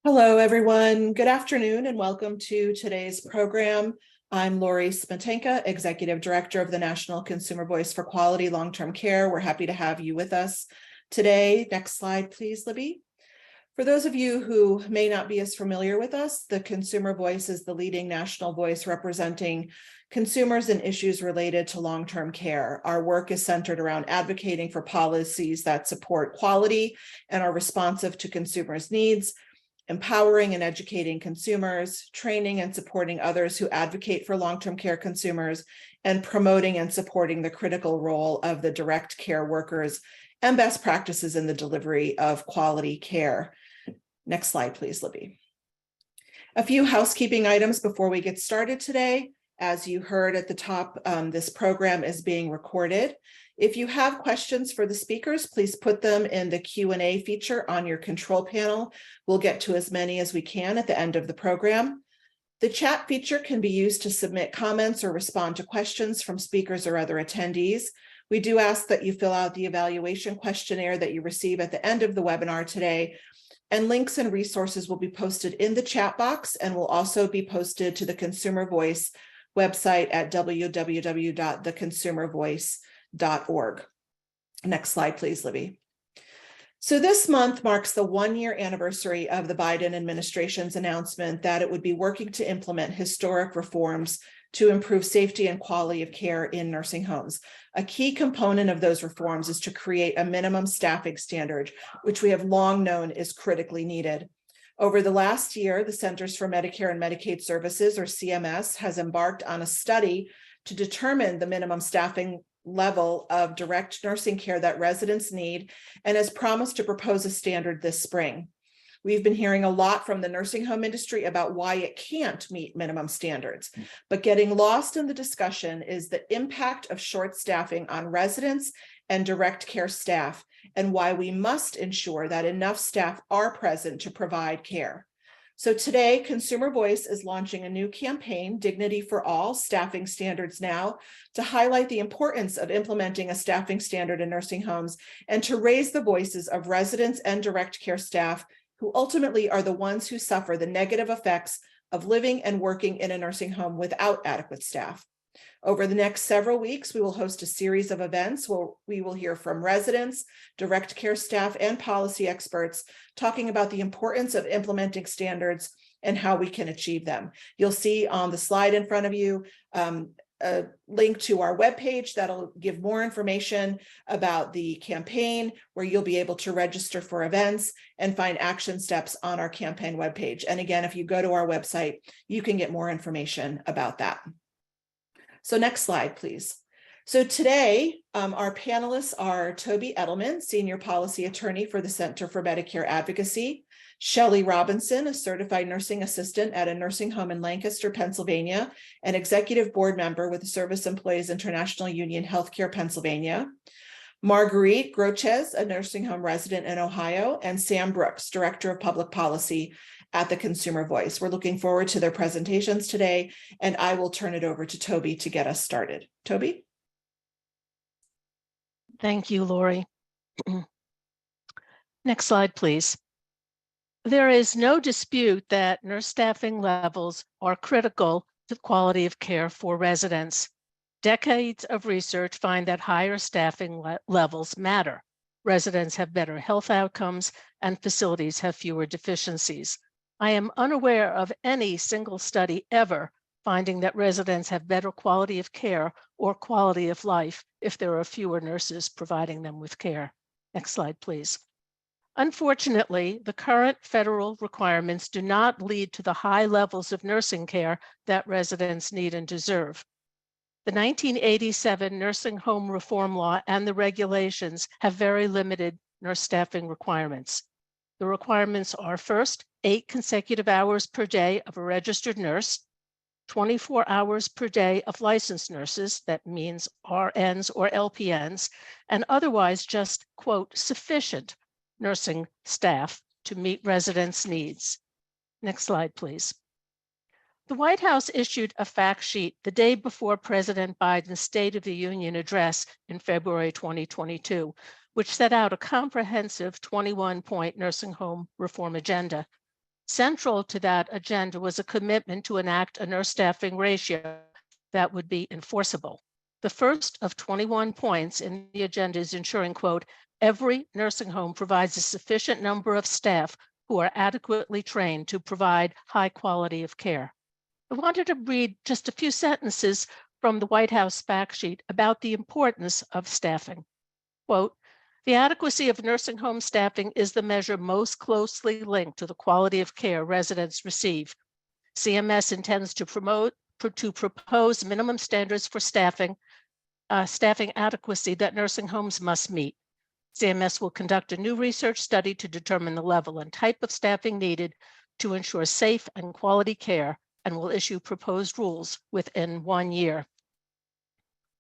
Hello, everyone. Good afternoon and welcome to today's program. I'm Lori Smetanka, Executive Director of the National Consumer Voice for Quality Long-Term Care. We're happy to have you with us today. Next slide, please, Libby. For those of you who may not be as familiar with us, the Consumer Voice is the leading national voice representing consumers and issues related to long-term care. Our work is centered around advocating for policies that support quality and are responsive to consumers' needs, empowering and educating consumers, training and supporting others who advocate for long-term care consumers, and promoting and supporting the critical role of the direct care workers and best practices in the delivery of quality care. Next slide, please, Libby. A few housekeeping items before we get started today. As you heard at the top, this program is being recorded. If you have questions for the speakers, please put them in the Q&A feature on your control panel. We'll get to as many as we can at the end of the program. The chat feature can be used to submit comments or respond to questions from speakers or other attendees. We do ask that you fill out the evaluation questionnaire that you receive at the end of the webinar today, and links and resources will be posted in the chat box and will also be posted to the Consumer Voice website at www.theconsumervoice.org. Next slide, please, Libby. So this month marks the one-year anniversary of the Biden administration's announcement that it would be working to implement historic reforms to improve safety and quality of care in nursing homes. A key component of those reforms is to create a minimum staffing standard, which we have long known is critically needed. Over the last year, the Centers for Medicare and Medicaid Services, or CMS, has embarked on a study to determine the minimum staffing level of direct nursing care that residents need and has promised to propose a standard this spring. We've been hearing a lot from the nursing home industry about why it can't meet minimum standards, but getting lost in the discussion is the impact of short staffing on residents and direct care staff, and why we must ensure that enough staff are present to provide care. So today, Consumer Voice is launching a new campaign, Dignity for All, Staffing Standards Now, to highlight the importance of implementing a staffing standard in nursing homes and to raise the voices of residents and direct care staff who ultimately are the ones who suffer the negative effects of living and working in a nursing home without adequate staff. Over the next several weeks, we will host a series of events where we will hear from residents, direct care staff, and policy experts talking about the importance of implementing standards and how we can achieve them. You'll see on the slide in front of you a link to our webpage that'll give more information about the campaign, where you'll be able to register for events and find action steps on our campaign webpage. And again, if you go to our website, you can get more information about that. So next slide, please. So today, our panelists are Toby Edelman, Senior Policy Attorney for the Center for Medicare Advocacy, Shelley Robinson, a Certified Nursing Assistant at a nursing home in Lancaster, Pennsylvania, and Executive Board Member with the Service Employees International Union Healthcare Pennsylvania, Marguerite Grochez, a nursing home resident in Ohio, and Sam Brooks, Director of Public Policy at the Consumer Voice. We're looking forward to their presentations today, and I will turn it over to Toby to get us started. Toby? Thank you, Lori. Next slide, please. There is no dispute that nurse staffing levels are critical to the quality of care for residents. Decades of research find that higher staffing levels matter. Residents have better health outcomes and facilities have fewer deficiencies. I am unaware of any single study ever finding that residents have better quality of care or quality of life if there are fewer nurses providing them with care. Next slide, please. Unfortunately, the current federal requirements do not lead to the high levels of nursing care that residents need and deserve. The 1987 Nursing Home Reform Law and the regulations have very limited nurse staffing requirements. The requirements are, first, 8 consecutive hours per day of a registered nurse, 24 hours per day of licensed nurses, that means RNs or LPNs, and otherwise just, quote, sufficient nursing staff to meet residents' needs. Next slide, please. The White House issued a fact sheet the day before President Biden's State of the Union address in February 2022, which set out a comprehensive 21-point nursing home reform agenda. Central to that agenda was a commitment to enact a nurse staffing ratio that would be enforceable. The first of 21 points in the agenda is ensuring, quote, every nursing home provides a sufficient number of staff who are adequately trained to provide high quality of care. I wanted to read just a few sentences from the White House fact sheet about the importance of staffing. Quote, the adequacy of nursing home staffing is the measure most closely linked to the quality of care residents receive. CMS intends to propose minimum standards for staffing adequacy that nursing homes must meet. CMS will conduct a new research study to determine the level and type of staffing needed to ensure safe and quality care, and will issue proposed rules within 1 year.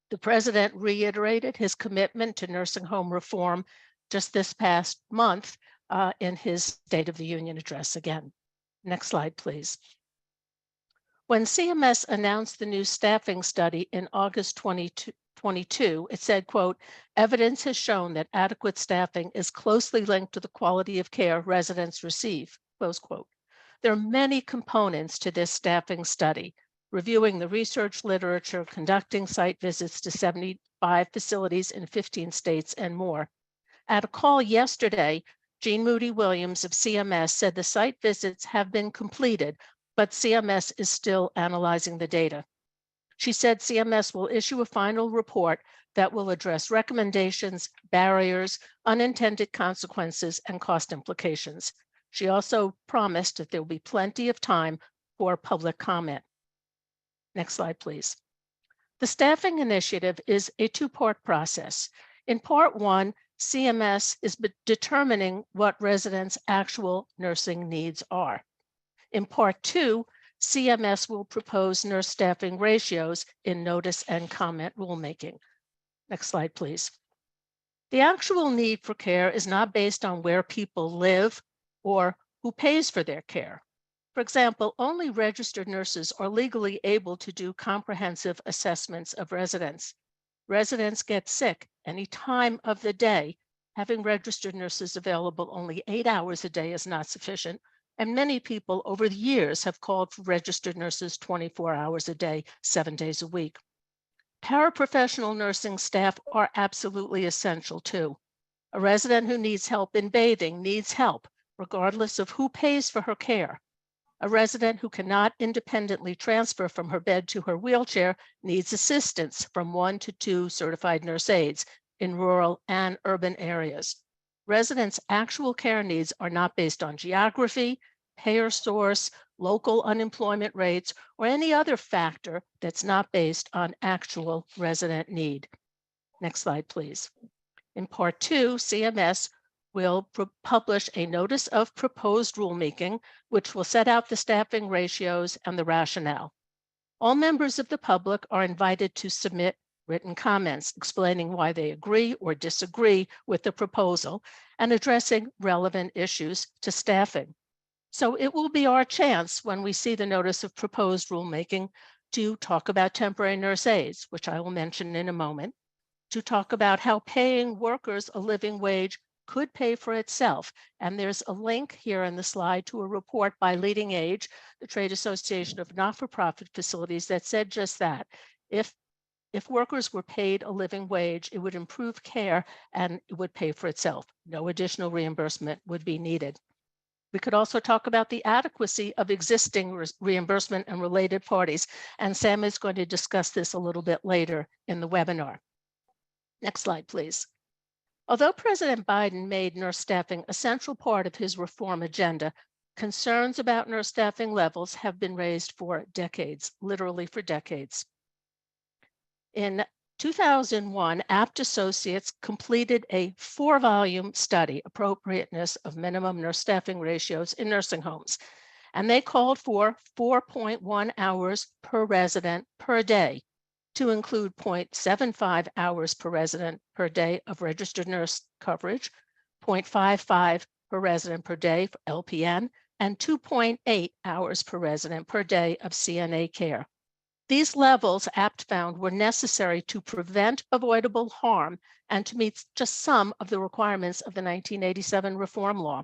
The president reiterated his commitment to nursing home reform just this past month in his State of the Union address again. Next slide, please. When CMS announced the new staffing study in August 2022, it said, quote, evidence has shown that adequate staffing is closely linked to the quality of care residents receive, close quote. There are many components to this staffing study, reviewing the research literature, conducting site visits to 75 facilities in 15 states, and more. At a call yesterday, Jean Moody Williams of CMS said the site visits have been completed, but CMS is still analyzing the data. She said CMS will issue a final report that will address recommendations, barriers, unintended consequences, and cost implications. She also promised that there will be plenty of time for public comment. Next slide, please. The staffing initiative is a two-part process. In part one, CMS is determining what residents' actual nursing needs are. In part two, CMS will propose nurse staffing ratios in notice and comment rulemaking. Next slide, please. The actual need for care is not based on where people live or who pays for their care. For example, only registered nurses are legally able to do comprehensive assessments of residents. Residents get sick any time of the day. Having registered nurses available only 8 hours a day is not sufficient, and many people over the years have called for registered nurses 24 hours a day, 7 days a week. Paraprofessional nursing staff are absolutely essential too. A resident who needs help in bathing needs help, regardless of who pays for her care. A resident who cannot independently transfer from her bed to her wheelchair needs assistance from 1 to 2 certified nurse aides in rural and urban areas. Residents' actual care needs are not based on geography, payer source, local unemployment rates, or any other factor that's not based on actual resident need. Next slide, please. In part two, CMS will publish a notice of proposed rulemaking, which will set out the staffing ratios and the rationale. All members of the public are invited to submit written comments explaining why they agree or disagree with the proposal and addressing relevant issues to staffing. So it will be our chance when we see the notice of proposed rulemaking to talk about temporary nurse aides, which I will mention in a moment, to talk about how paying workers a living wage could pay for itself. And there's a link here in the slide to a report by Leading Age, the Trade Association of Not-for-Profit Facilities, that said just that. If workers were paid a living wage, it would improve care and it would pay for itself. No additional reimbursement would be needed. We could also talk about the adequacy of existing reimbursement and related parties, and Sam is going to discuss this a little bit later in the webinar. Next slide, please. Although President Biden made nurse staffing a central part of his reform agenda, concerns about nurse staffing levels have been raised for decades, literally for decades. In 2001, Abt Associates completed a 4-volume study, Appropriateness of Minimum Nurse Staffing Ratios in Nursing Homes, and they called for 4.1 hours per resident per day, to include 0.75 hours per resident per day of registered nurse coverage, 0.55 per resident per day for LPN, and 2.8 hours per resident per day of CNA care. These levels, Abt found, were necessary to prevent avoidable harm and to meet just some of the requirements of the 1987 reform law.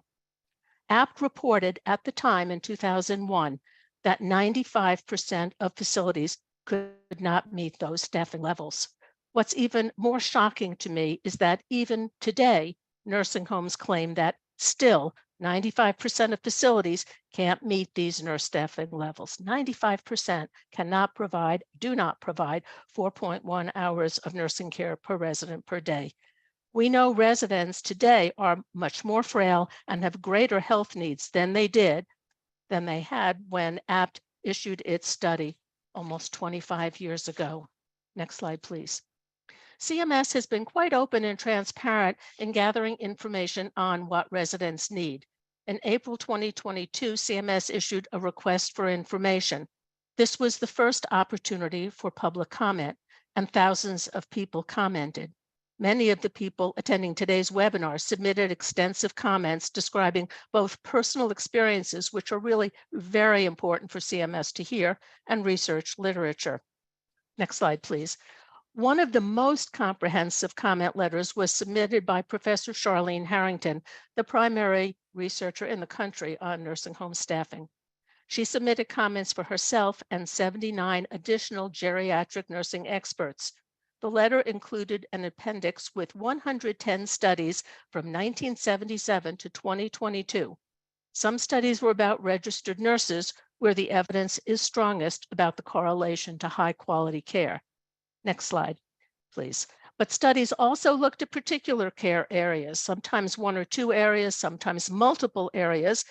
APT reported at the time in 2001 that 95% of facilities could not meet those staffing levels. What's even more shocking to me is that even today, nursing homes claim that still 95% of facilities can't meet these nurse staffing levels. 95% do not provide 4.1 hours of nursing care per resident per day. We know residents today are much more frail and have greater health needs than they had when APT issued its study almost 25 years ago. Next slide, please. CMS has been quite open and transparent in gathering information on what residents need. In April 2022, CMS issued a request for information. This was the first opportunity for public comment, and thousands of people commented. Many of the people attending today's webinar submitted extensive comments describing both personal experiences, which are really very important for CMS to hear, and research literature. Next slide, please. One of the most comprehensive comment letters was submitted by Professor Charlene Harrington, the primary researcher in the country on nursing home staffing. She submitted comments for herself and 79 additional geriatric nursing experts. The letter included an appendix with 110 studies from 1977 to 2022. Some studies were about registered nurses, where the evidence is strongest about the correlation to high quality care. Next slide, please. But studies also looked at particular care areas, sometimes one or two areas, sometimes multiple areas.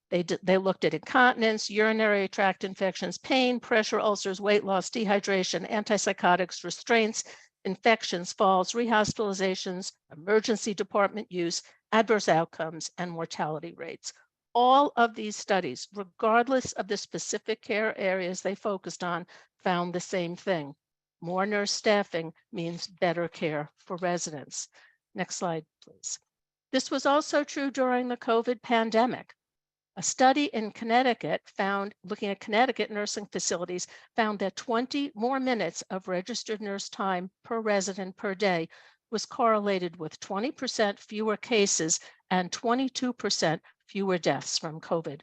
They looked at incontinence, urinary tract infections, pain, pressure ulcers, weight loss, dehydration, antipsychotics, restraints, infections, falls, rehospitalizations, emergency department use, adverse outcomes, and mortality rates. All of these studies, regardless of the specific care areas they focused on, found the same thing. More nurse staffing means better care for residents. Next slide, please. This was also true during the COVID pandemic. A study in Connecticut looking at Connecticut nursing facilities, found that 20 more minutes of registered nurse time per resident per day was correlated with 20% fewer cases and 22% fewer deaths from COVID.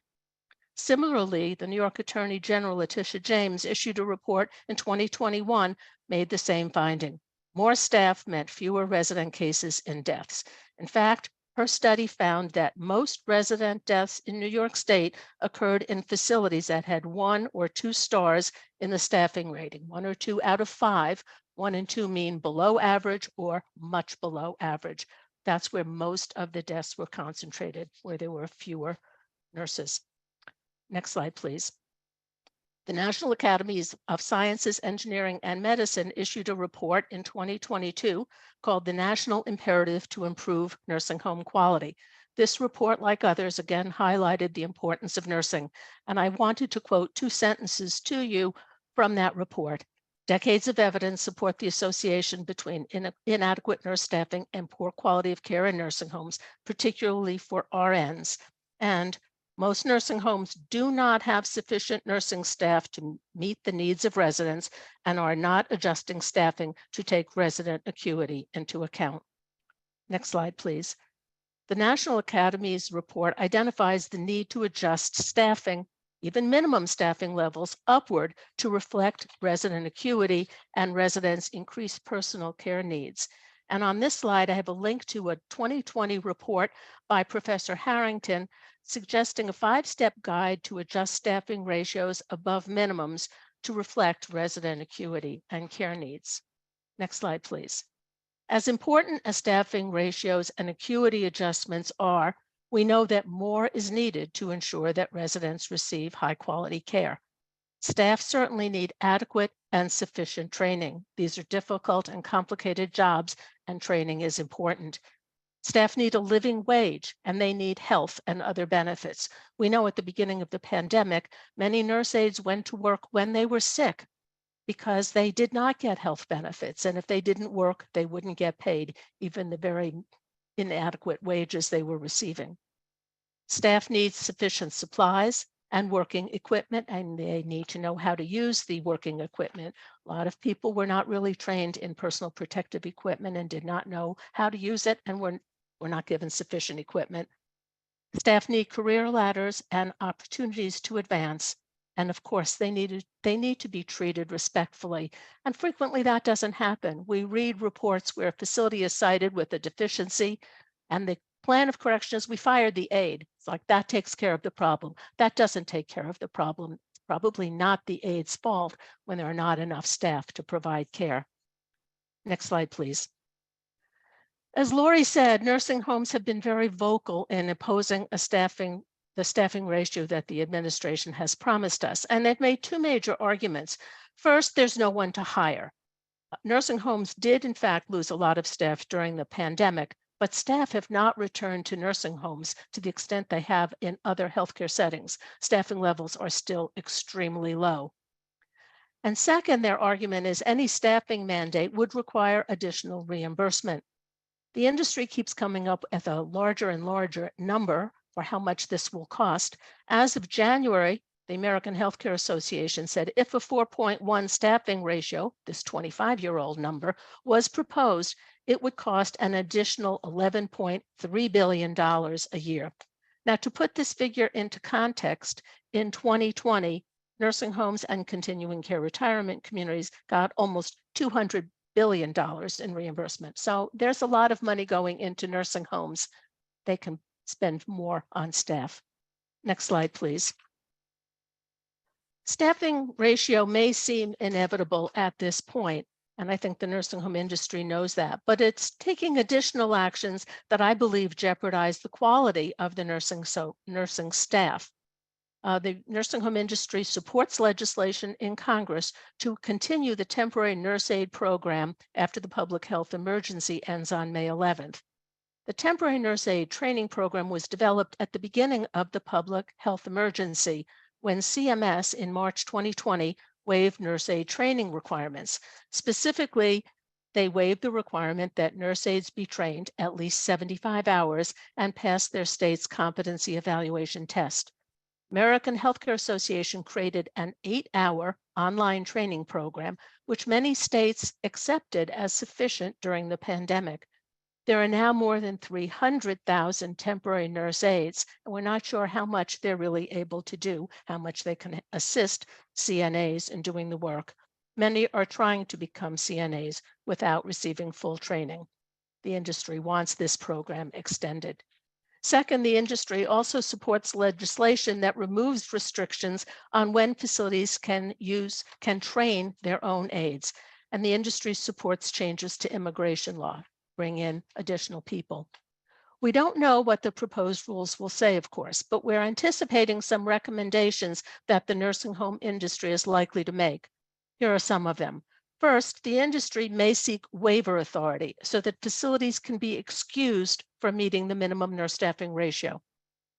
Similarly, the New York Attorney General Letitia James issued a report in 2021, made the same finding. More staff meant fewer resident cases and deaths. In fact, her study found that most resident deaths in New York State occurred in facilities that had 1 or 2 stars in the staffing rating, 1 or 2 out of 5. 1 and 2 mean below average or much below average. That's where most of the deaths were concentrated, where there were fewer nurses. Next slide, please. The National Academies of Sciences, Engineering, and Medicine issued a report in 2022 called the National Imperative to Improve Nursing Home Quality. This report, like others, again highlighted the importance of nursing. And I wanted to quote 2 sentences to you from that report. Decades of evidence support the association between inadequate nurse staffing and poor quality of care in nursing homes, particularly for RNs. And most nursing homes do not have sufficient nursing staff to meet the needs of residents and are not adjusting staffing to take resident acuity into account. Next slide, please. The National Academy's report identifies the need to adjust staffing, even minimum staffing levels, upward to reflect resident acuity and residents' increased personal care needs. And on this slide, I have a link to a 2020 report by Professor Harrington suggesting a 5-step guide to adjust staffing ratios above minimums to reflect resident acuity and care needs. Next slide, please. As important as staffing ratios and acuity adjustments are, we know that more is needed to ensure that residents receive high-quality care. Staff certainly need adequate and sufficient training. These are difficult and complicated jobs, and training is important. Staff need a living wage, and they need health and other benefits. We know at the beginning of the pandemic, many nurse aides went to work when they were sick because they did not get health benefits. And if they didn't work, they wouldn't get paid even the very inadequate wages they were receiving. Staff need sufficient supplies and working equipment, and they need to know how to use the working equipment. A lot of people were not really trained in personal protective equipment and did not know how to use it, and were not given sufficient equipment. Staff need career ladders and opportunities to advance. And of course, they need to be treated respectfully. And frequently that doesn't happen. We read reports where a facility is cited with a deficiency and the plan of correction is we fired the aide. It's like that takes care of the problem. That doesn't take care of the problem. It's probably not the aide's fault when there are not enough staff to provide care. Next slide, please. As Lori said, nursing homes have been very vocal in opposing the staffing ratio that the administration has promised us. And they've made two major arguments. First, there's no one to hire. Nursing homes did in fact lose a lot of staff during the pandemic, but staff have not returned to nursing homes to the extent they have in other healthcare settings. Staffing levels are still extremely low. And second, their argument is any staffing mandate would require additional reimbursement. The industry keeps coming up with a larger and larger number for how much this will cost. As of January, the American Healthcare Association said if a 4.1 staffing ratio, this 25-year-old number, was proposed, it would cost an additional $11.3 billion a year. Now, to put this figure into context, in 2020, nursing homes and continuing care retirement communities got almost $200 billion in reimbursement. So there's a lot of money going into nursing homes. They can spend more on staff. Next slide, please. Staffing ratio may seem inevitable at this point, and I think the nursing home industry knows that, but it's taking additional actions that I believe jeopardize the quality of the nursing staff. The nursing home industry supports legislation in Congress to continue the temporary nurse aid program after the public health emergency ends on May 11th. The temporary nurse aid training program was developed at the beginning of the public health emergency when CMS in March 2020 waived nurse aid training requirements. Specifically, they waived the requirement that nurse aides be trained at least 75 hours and pass their state's competency evaluation test. American Healthcare Association created an 8-hour online training program, which many states accepted as sufficient during the pandemic. There are now more than 300,000 temporary nurse aides, and we're not sure how much they're really able to do, how much they can assist CNAs in doing the work. Many are trying to become CNAs without receiving full training. The industry wants this program extended. Second, the industry also supports legislation that removes restrictions on when facilities can train their own aides. And the industry supports changes to immigration law, bring in additional people. We don't know what the proposed rules will say, of course, but we're anticipating some recommendations that the nursing home industry is likely to make. Here are some of them. First, the industry may seek waiver authority so that facilities can be excused from meeting the minimum nurse staffing ratio.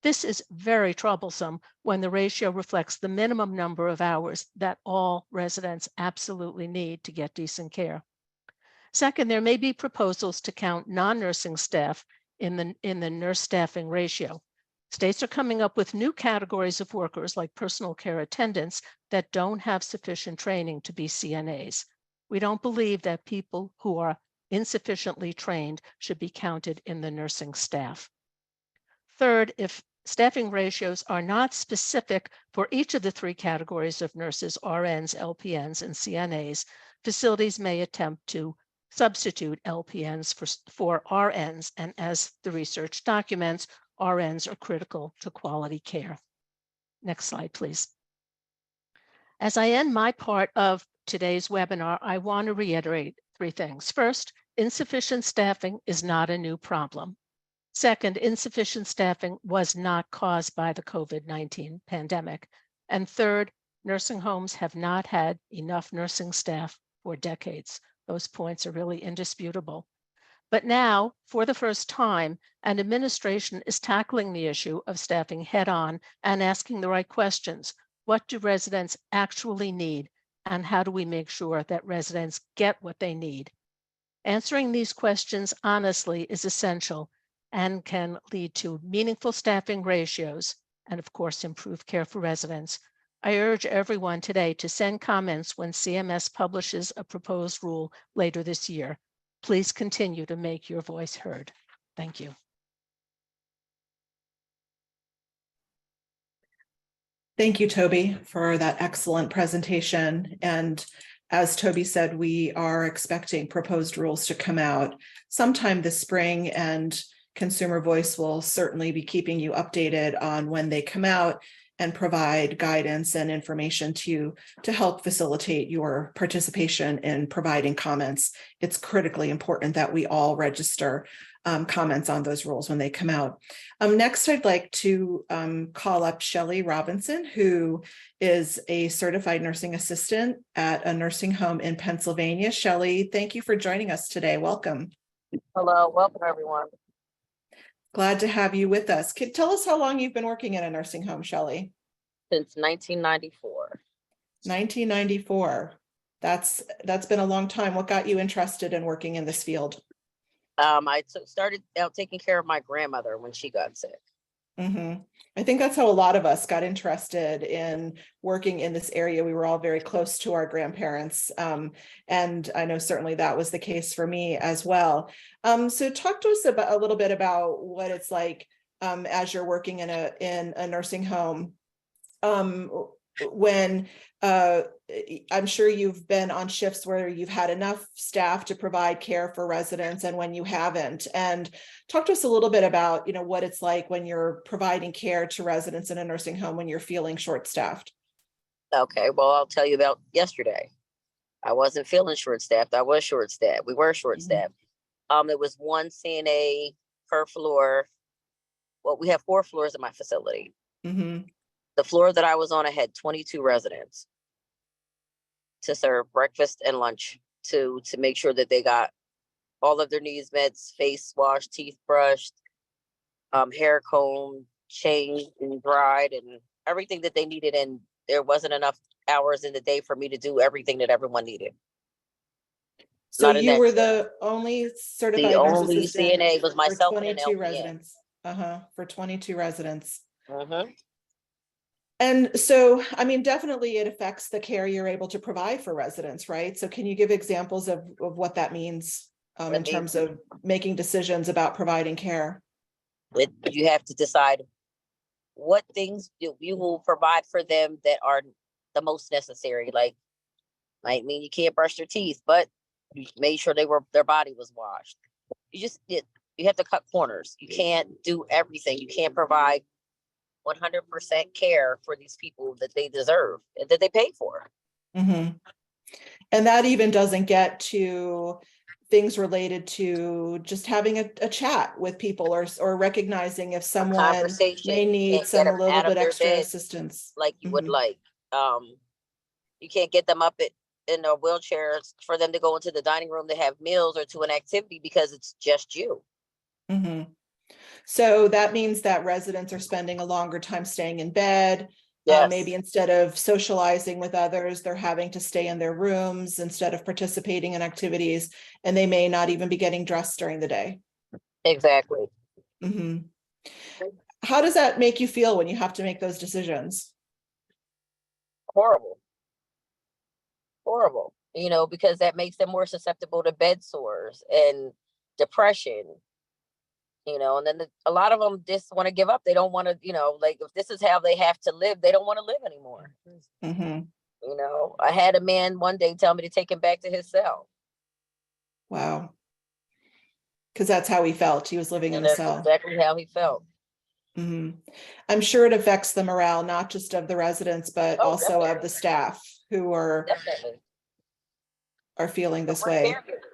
This is very troublesome when the ratio reflects the minimum number of hours that all residents absolutely need to get decent care. Second, there may be proposals to count non-nursing staff in the nurse staffing ratio. States are coming up with new categories of workers like personal care attendants that don't have sufficient training to be CNAs. We don't believe that people who are insufficiently trained should be counted in the nursing staff. Third, if staffing ratios are not specific for each of the three categories of nurses, RNs, LPNs, and CNAs, facilities may attempt to substitute LPNs for RNs, and as the research documents, RNs are critical to quality care. Next slide, please. As I end my part of today's webinar, I want to reiterate three things. First, insufficient staffing is not a new problem. Second, insufficient staffing was not caused by the COVID-19 pandemic. And third, nursing homes have not had enough nursing staff for decades. Those points are really indisputable. But now, for the first time, an administration is tackling the issue of staffing head-on and asking the right questions. What do residents actually need? And how do we make sure that residents get what they need? Answering these questions honestly is essential and can lead to meaningful staffing ratios and, of course, improved care for residents. I urge everyone today to send comments when CMS publishes a proposed rule later this year. Please continue to make your voice heard. Thank you. Thank you, Toby, for that excellent presentation. And as Toby said, we are expecting proposed rules to come out sometime this spring, and Consumer Voice will certainly be keeping you updated on when they come out and provide guidance and information to help facilitate your participation in providing comments. It's critically important that we all register comments on those rules when they come out. Next, I'd like to call up Shelley Robinson, who is a certified nursing assistant at a nursing home in Pennsylvania. Shelley, thank you for joining us today. Welcome. Hello, welcome everyone. Glad to have you with us. Tell us how long you've been working in a nursing home, Shelley. Since 1994. 1994. That's been a long time. What got you interested in working in this field? I started out taking care of my grandmother when she got sick. Mm-hmm. I think that's how a lot of us got interested in working in this area. We were all very close to our grandparents. And I know certainly that was the case for me as well. So talk to us about a little bit about what it's like as you're working in a nursing home. When I'm sure you've been on shifts where you've had enough staff to provide care for residents and when you haven't, and talk to us a little bit about, what it's like when you're providing care to residents in a nursing home when you're feeling short-staffed. Okay, well, I'll tell you about yesterday. I wasn't feeling short-staffed. I was short-staffed. We were short-staffed. There was one CNA per floor. Well, we have 4 floors in my facility. Mm-hmm. The floor that I was on, I had 22 residents to serve breakfast and lunch to make sure that they got all of their needs met, face washed, teeth brushed, hair combed, changed and dried, and everything that they needed. And there wasn't enough hours in the day for me to do everything that everyone needed. So you were the only certified The nurse only assistant CNA was myself and an 22 LPN. residents. For 22 residents. Mm-hmm. And so, I mean, definitely it affects the care you're able to provide for residents, right? So can you give examples of what that means in terms of making decisions about providing care? You have to decide what things you will provide for them that are the most necessary. Like, might mean you can't brush their teeth, but you made sure their body was washed. You have to cut corners. You can't do everything. You can't provide 100% care for these people that they deserve and that they pay for. Mm-hmm. And that even doesn't get to things related to just having a chat with people or recognizing if someone may need a little bit extra assistance. Like you would like. You can't get them up in a wheelchair for them to go into the dining room to have meals or to an activity because it's just you. Mm-hmm. So that means that residents are spending a longer time staying in bed. Yes. Maybe instead of socializing with others, they're having to stay in their rooms instead of participating in activities, and they may not even be getting dressed during the day. Exactly. Mm-hmm. How does that make you feel when you have to make those decisions? Horrible, because that makes them more susceptible to bed sores and depression. And then a lot of them just want to give up. They don't want to, like if this is how they have to live, they don't want to live anymore. Mm-hmm. I had a man one day tell me to take him back to his cell. Wow. Because that's how he felt. He was living in the cell. Exactly how he felt. Mm-hmm. I'm sure it affects the morale, not just of the residents, but also definitely. of the staff who are feeling this way. Caregivers.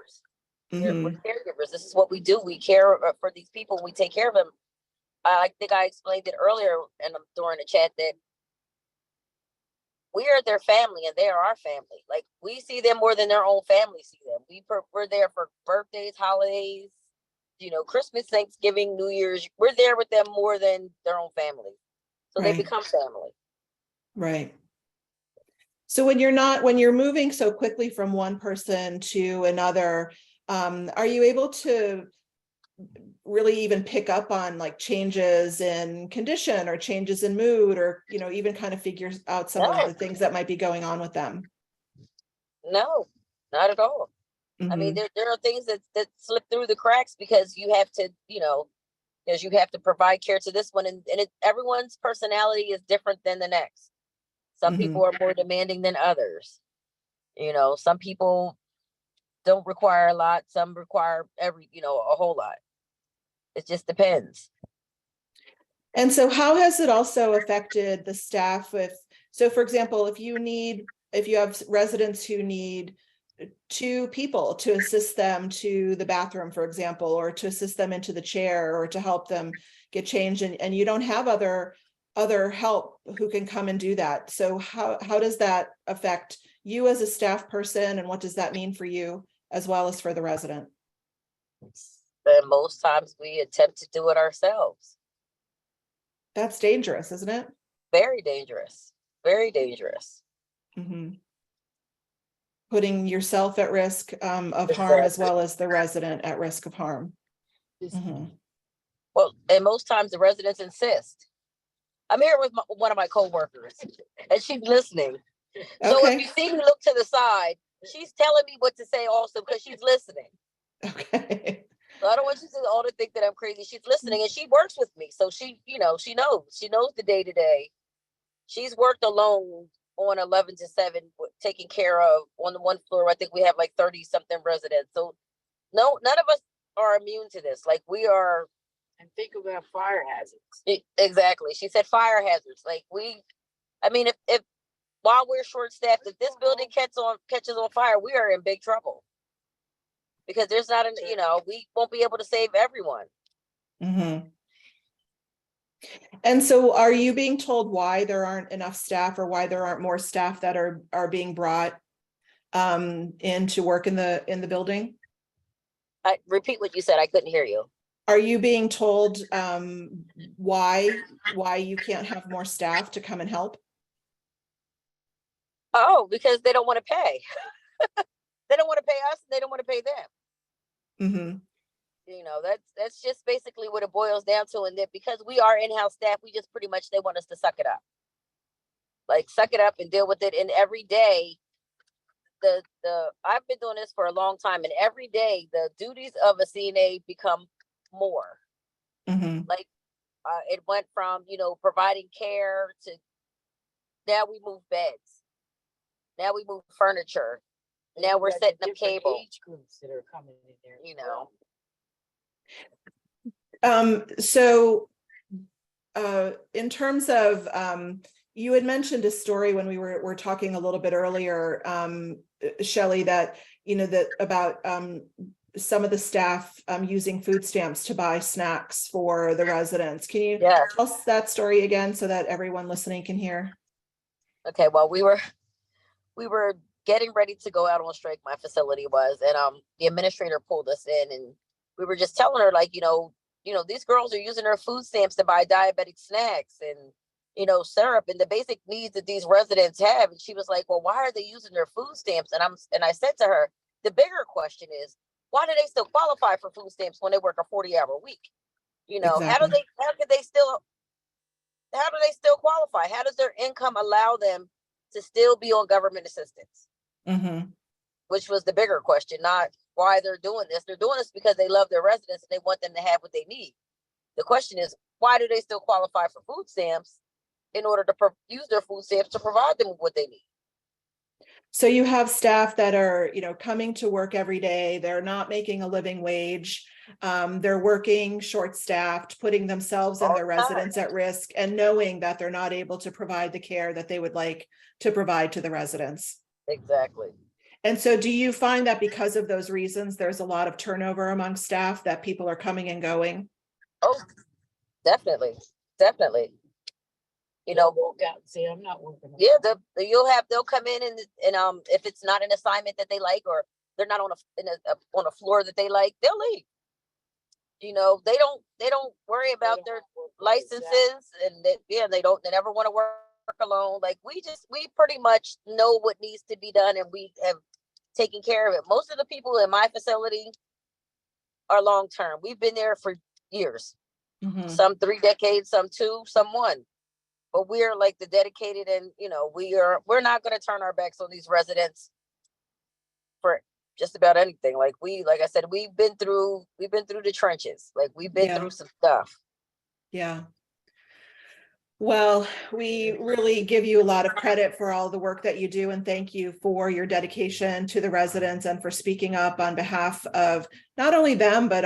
Mm-hmm. We're caregivers. This is what we do. We care for these people. We take care of them. I think I explained it earlier and during the chat that we are their family and they are our family. Like we see them more than their own family see them. We're there for birthdays, holidays, Christmas, Thanksgiving, New Year's. We're there with them more than their own family. So They become family. Right. So when you're moving so quickly from one person to another, are you able to really even pick up on like changes in condition or changes in mood or, even kind of figure out some of the things that might be going on with them? No, not at all. Mm-hmm. I mean, there are things that slip through the cracks because you have to, because you have to provide care to this one. And everyone's personality is different than the next. Some Mhm. people are more demanding than others. You know, some people don't require a lot, some require a whole lot. It just depends. And so how has it also affected the staff with, so for example, if you have residents who need 2 people to assist them to the bathroom, for example, or to assist them into the chair or to help them get changed, and you don't have other help who can come and do that. So how does that affect you as a staff person, and what does that mean for you as well as for the resident? And most times we attempt to do it ourselves. That's dangerous, isn't it? Very dangerous. Very dangerous. Mhm. Putting yourself at risk of harm as well as the resident at risk of harm. Mhm. Well, and most times the residents insist. I'm here with one of my coworkers, and she's listening. So if you Okay, see me look to the side, she's telling me what to say also because she's listening. okay. So I don't want you to all to think that I'm crazy. She's listening and she works with me. So she knows the day to day. She's worked alone on 11 to 7, taking care of on the one floor. I think we have like 30 something residents. So no, none of us are immune to this. Like we are. And think about fire hazards. Exactly. She said fire hazards. Like if while we're short staffed, if this building catches on fire, we are in big trouble. Because there's not we won't be able to save everyone. Mhm. And so are you being told why there aren't enough staff, or why there aren't more staff that are being brought in to work in the building? I repeat what you said. I couldn't hear you. Are you being told why you can't have more staff to come and help? Oh, because they don't want to pay. They don't want to pay us, and they don't want to pay them. Mhm. That's just basically what it boils down to. And that because we are in-house staff, we just pretty much, they want us to suck it up. Like suck it up and deal with it. And every day, I've been doing this for a long time, and every day the duties of a CNA become more. Mhm. Like it went from providing care to now we move beds, now we move furniture, now we're setting up cable. Age groups that are coming in there. So in terms of you had mentioned a story when we were talking a little bit earlier, Shelley, that that about some of the staff using food stamps to buy snacks for the residents. Can you Yeah. tell us that story again so that everyone listening can hear? Okay, well, we were getting ready to go out on strike. My facility was, and the administrator pulled us in, and we were just telling her, like, these girls are using their food stamps to buy diabetic snacks and syrup and the basic needs that these residents have. And she was like, well, why are they using their food stamps? And I said to her, the bigger question is, why do they still qualify for food stamps when they work a 40-hour week? Exactly. How do they still qualify? How does their income allow them to still be on government assistance? Mm-hmm. Which was the bigger question, not why they're doing this. They're doing this because they love their residents and they want them to have what they need. The question is, why do they still qualify for food stamps in order to use their food stamps to provide them with what they need? So you have staff that are, coming to work every day. They're not making a living wage. They're working short-staffed, putting themselves and their residents at risk, and knowing that they're not able to provide the care that they would like to provide to the residents. Exactly. And so do you find that because of those reasons, there's a lot of turnover among staff, that people are coming and going? Oh, definitely. Definitely. Walk out and say, I'm not working. Yeah, they'll come in and if it's not an assignment that they like, or they're not on a floor that they like, they'll leave. They don't worry about their licenses, and they never want to work alone. Like we pretty much know what needs to be done, and we have taken care of it. Most of the people in my facility are long term. We've been there for years. Mm-hmm. Some 3 decades, some 2, some 1. But we're like the dedicated, and we're not going to turn our backs on these residents for just about anything. Like I said, we've been through the trenches. Like we've been through some stuff. Yeah. Well, we really give you a lot of credit for all the work that you do, and thank you for your dedication to the residents and for speaking up on behalf of not only them, but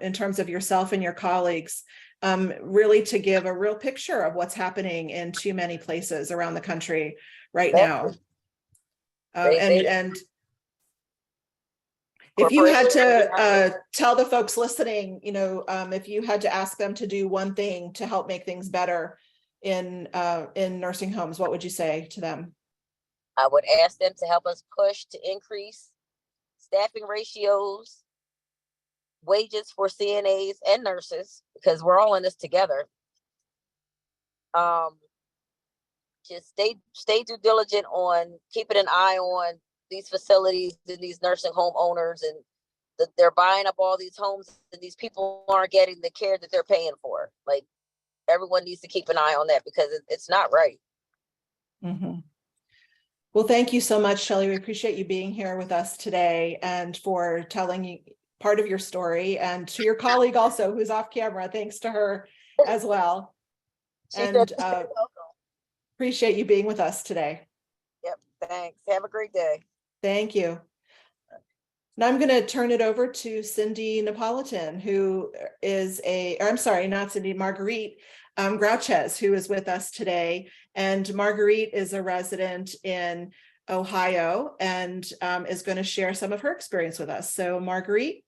in terms of yourself and your colleagues, really to give a real picture of what's happening in too many places around the country right now. And if you had to tell the folks listening, if you had to ask them to do one thing to help make things better in nursing homes, what would you say to them? I would ask them to help us push to increase staffing ratios, wages for CNAs and nurses, because we're all in this together. Just stay due diligent on keeping an eye on these facilities and these nursing home owners, and that they're buying up all these homes and these people aren't getting the care that they're paying for. Like, everyone needs to keep an eye on that because it's not right. Mm-hmm. Well, thank you so much, Shelley. We appreciate you being here with us today and for telling part of your story, and to your colleague also who's off camera. Thanks to her as well. And appreciate you being with us today. Yep. Thanks. Have a great day. Thank you. Now I'm going to turn it over to Cindy Napolitan, who is Marguerite Grouches, who is with us today. And Marguerite is a resident in Ohio and is going to share some of her experience with us. So Marguerite,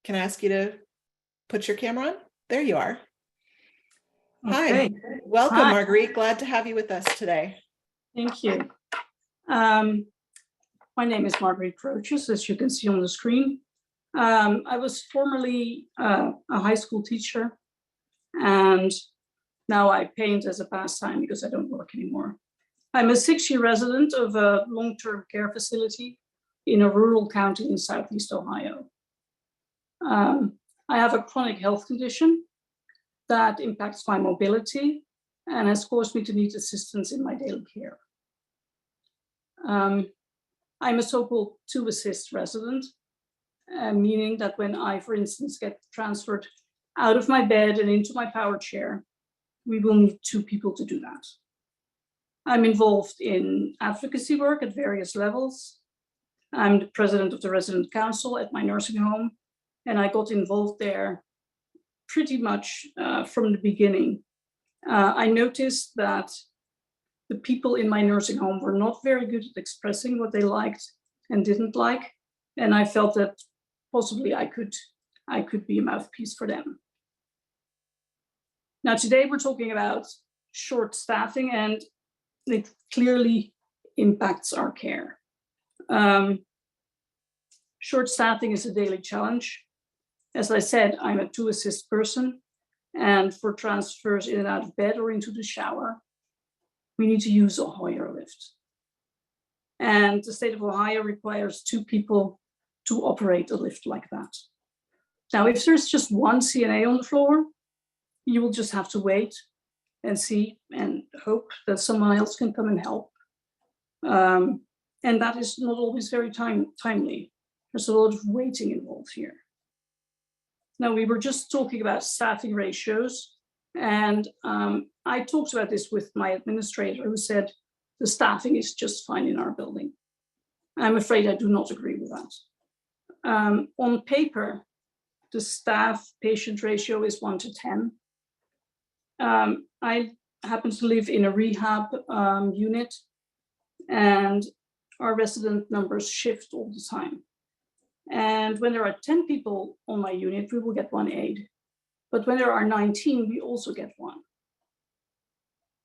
can I ask you to put your camera on? There you are. Okay. Hi, welcome, Hi. Marguerite. Glad to have you with us today. Thank you. My name is Marguerite Grouches, as you can see on the screen. I was formerly a high school teacher, and now I paint as a pastime because I don't work anymore. I'm a 6-year resident of a long-term care facility in a rural county in Southeast Ohio. I have a chronic health condition that impacts my mobility and has caused me to need assistance in my daily care. I'm a so-called 2-assist resident, meaning that when I, for instance, get transferred out of my bed and into my power chair, we will need 2 people to do that. I'm involved in advocacy work at various levels. I'm the president of the resident council at my nursing home, and I got involved there pretty much from the beginning. I noticed that the people in my nursing home were not very good at expressing what they liked and didn't like, and I felt that possibly I could be a mouthpiece for them. Now, today we're talking about short staffing, and it clearly impacts our care. Short staffing is a daily challenge. As I said, I'm a 2-assist person, and for transfers in and out of bed or into the shower, we need to use a Hoyer lift. And the state of Ohio requires 2 people to operate a lift like that. Now, if there's just one CNA on the floor, you will just have to wait and see and hope that someone else can come and help. And that is not always very timely. There's a lot of waiting involved here. Now, we were just talking about staffing ratios, and I talked about this with my administrator, who said the staffing is just fine in our building. I'm afraid I do not agree with that. On paper, the staff-patient ratio is 1 to 10. I happen to live in a rehab unit, and our resident numbers shift all the time. And when there are 10 people on my unit, we will get 1 aide. But when there are 19, we also get 1.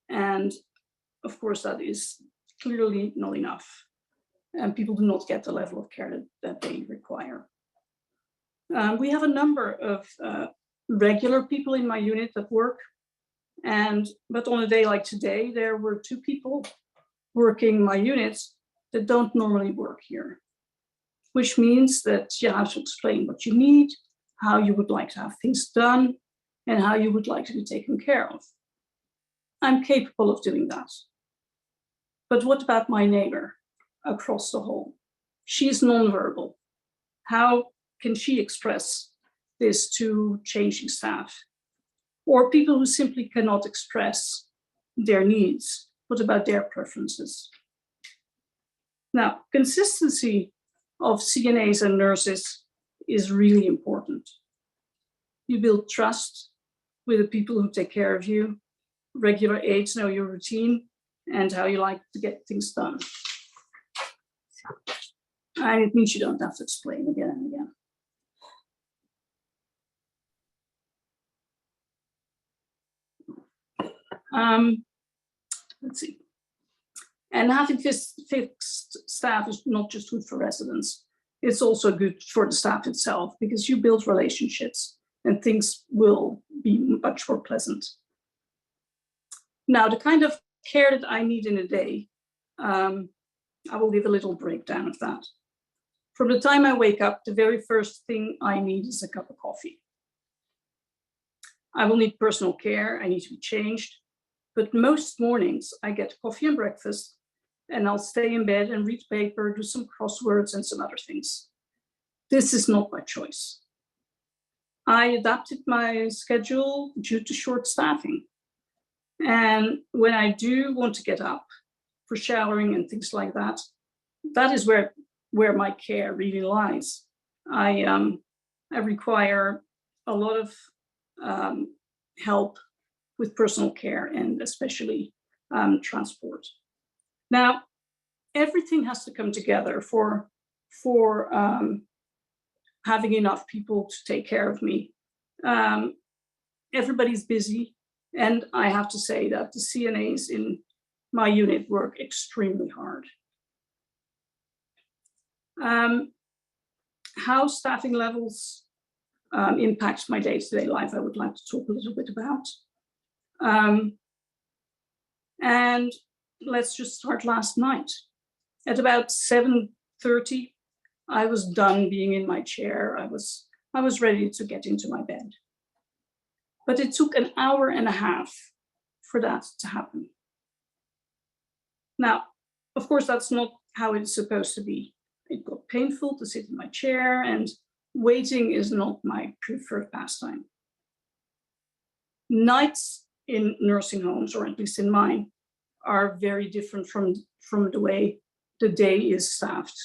And of course, that is clearly not enough. And people do not get the level of care that they require. We have a number of regular people in my unit that work. But on a day like today, there were 2 people working my units that don't normally work here, which means that you have to explain what you need, how you would like to have things done, and how you would like to be taken care of. I'm capable of doing that. But what about my neighbor across the hall? She's nonverbal. How can she express this to changing staff? or people who simply cannot express their needs. What about their preferences? Now, consistency of CNAs and nurses is really important. You build trust with the people who take care of you. Regular aides know your routine and how you like to get things done. And it means you don't have to explain again and again. Let's see. And having fixed staff is not just good for residents, it's also good for the staff itself, because you build relationships and things will be much more pleasant. Now, the kind of care that I need in a day, I will give a little breakdown of that. From the time I wake up, the very first thing I need is a cup of coffee. I will need personal care, I need to be changed, but most mornings I get coffee and breakfast, and I'll stay in bed and read paper, do some crosswords and some other things. This is not by choice. I adapted my schedule due to short staffing. And when I do want to get up for showering and things like that, that is where my care really lies. I require a lot of help with personal care and especially transport. Now, everything has to come together for having enough people to take care of me. Everybody's busy, and I have to say that the CNAs in my unit work extremely hard. How staffing levels impact my day-to-day life, I would like to talk a little bit about. And let's just start last night. At about 7:30, I was done being in my chair. I was ready to get into my bed. But it took an hour and a half for that to happen. Now, of course, that's not how it's supposed to be. It got painful to sit in my chair, and waiting is not my preferred pastime. Nights in nursing homes, or at least in mine, are very different from the way the day is staffed.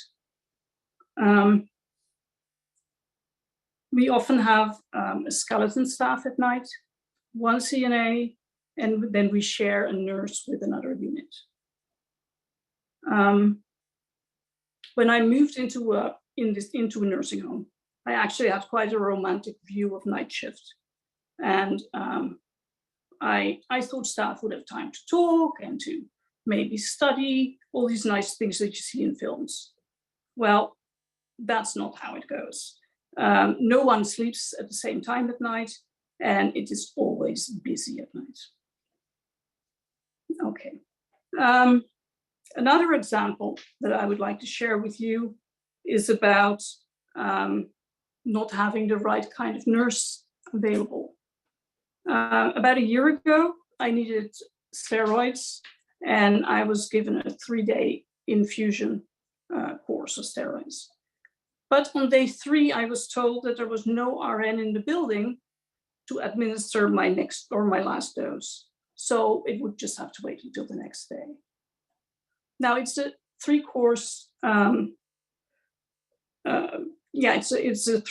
We often have a skeleton staff at night, one CNA, and then we share a nurse with another unit. When I moved into a nursing home, I actually had quite a romantic view of night shift. And I thought staff would have time to talk and to maybe study, all these nice things that you see in films. Well, that's not how it goes. No one sleeps at the same time at night, and it is always busy at night. Okay. Another example that I would like to share with you is about not having the right kind of nurse available. About a year ago, I needed steroids, and I was given a 3-day infusion course of steroids. But on day 3, I was told that there was no RN in the building to administer my next or my last dose. So it would just have to wait until the next day. Now it's a 3-course, it's a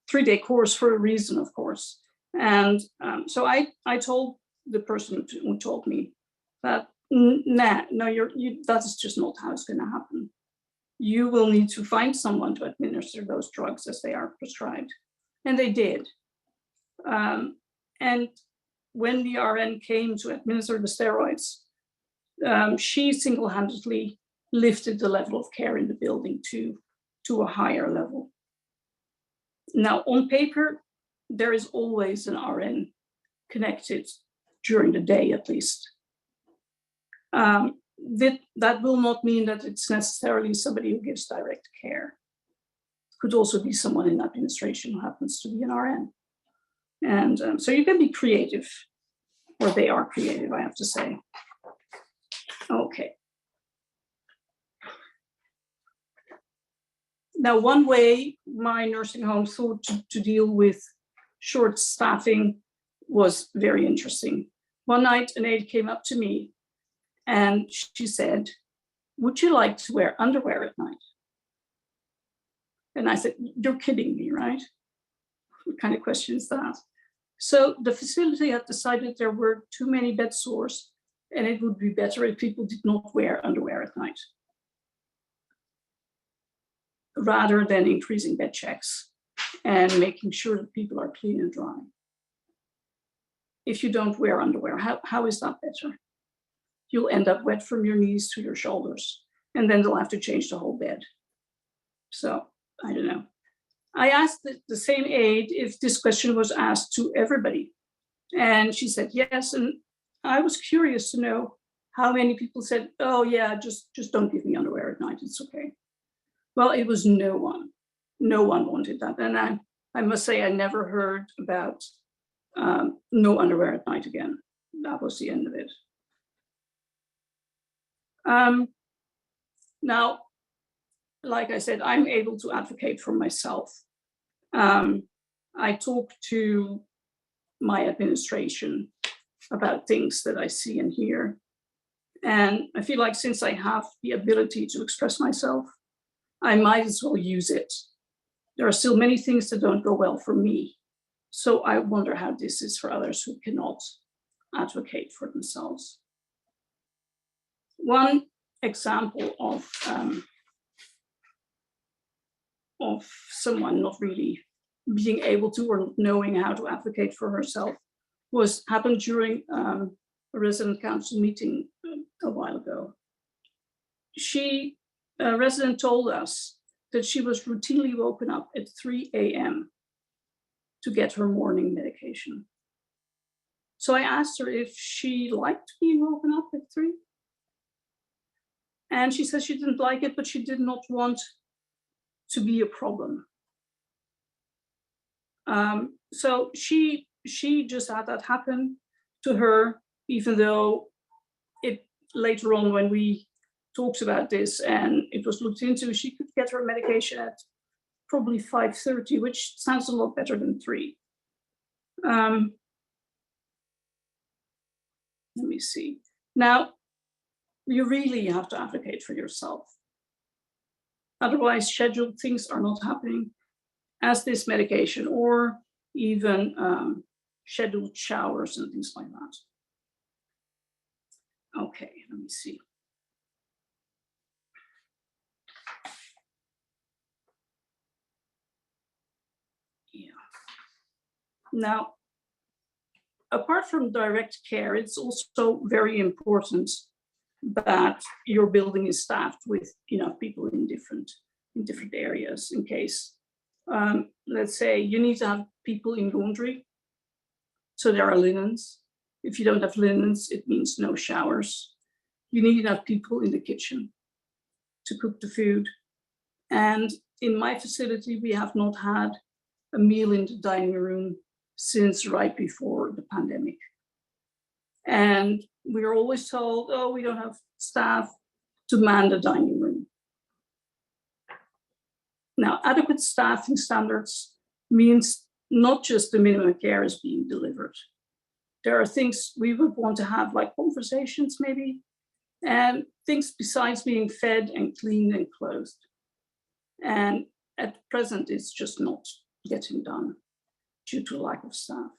3-day course for a reason, of course. And so I told the person who told me that, that is just not how it's going to happen. You will need to find someone to administer those drugs as they are prescribed. And they did. And when the RN came to administer the steroids, she single-handedly lifted the level of care in the building to a higher level. Now, on paper, there is always an RN connected during the day, at least. That will not mean that it's necessarily somebody who gives direct care. It could also be someone in administration who happens to be an RN. And so you can be creative, or they are creative, I have to say. Okay. Now, one way my nursing home thought to deal with short staffing was very interesting. One night, an aide came up to me and she said, "Would you like to wear underwear at night?" And I said, "You're kidding me, right? What kind of question is that?" So the facility had decided there were too many bed sores and it would be better if people did not wear underwear at night, rather than increasing bed checks and making sure that people are clean and dry. If you don't wear underwear, how is that better? You'll end up wet from your knees to your shoulders, and then they'll have to change the whole bed. So I don't know. I asked the same aide if this question was asked to everybody, and she said yes. And I was curious to know how many people said, "Oh yeah, just don't give me underwear at night, it's okay." Well, it was no one. No one wanted that. And I must say, I never heard about no underwear at night again. That was the end of it. Now, like I said, I'm able to advocate for myself. I talk to my administration about things that I see and hear. And I feel like since I have the ability to express myself, I might as well use it. There are still many things that don't go well for me. So I wonder how this is for others who cannot advocate for themselves. One example of someone not really being able to or knowing how to advocate for herself happened during a resident council meeting a while ago. A resident told us that she was routinely woken up at 3 a.m. to get her morning medication. So I asked her if she liked being woken up at 3. And she said she didn't like it, but she did not want to be a problem. So she just had that happen to her, even though it later on when we talked about this and it was looked into, she could get her medication at probably 5:30, which sounds a lot better than 3. Let me see. Now, you really have to advocate for yourself. Otherwise, scheduled things are not happening, as this medication, or even scheduled showers and things like that. Okay, let me see. Yeah. Now, apart from direct care, it's also very important that your building is staffed with enough people in different areas, in case, let's say you need to have people in laundry, so there are linens. If you don't have linens, it means no showers. You need enough people in the kitchen to cook the food. And in my facility, we have not had a meal in the dining room since right before the pandemic. And we are always told, oh, we don't have staff to man the dining room. Now, adequate staffing standards means not just the minimum care is being delivered. There are things we would want to have, like conversations maybe, and things besides being fed and cleaned and clothed. And at present, it's just not getting done due to lack of staff.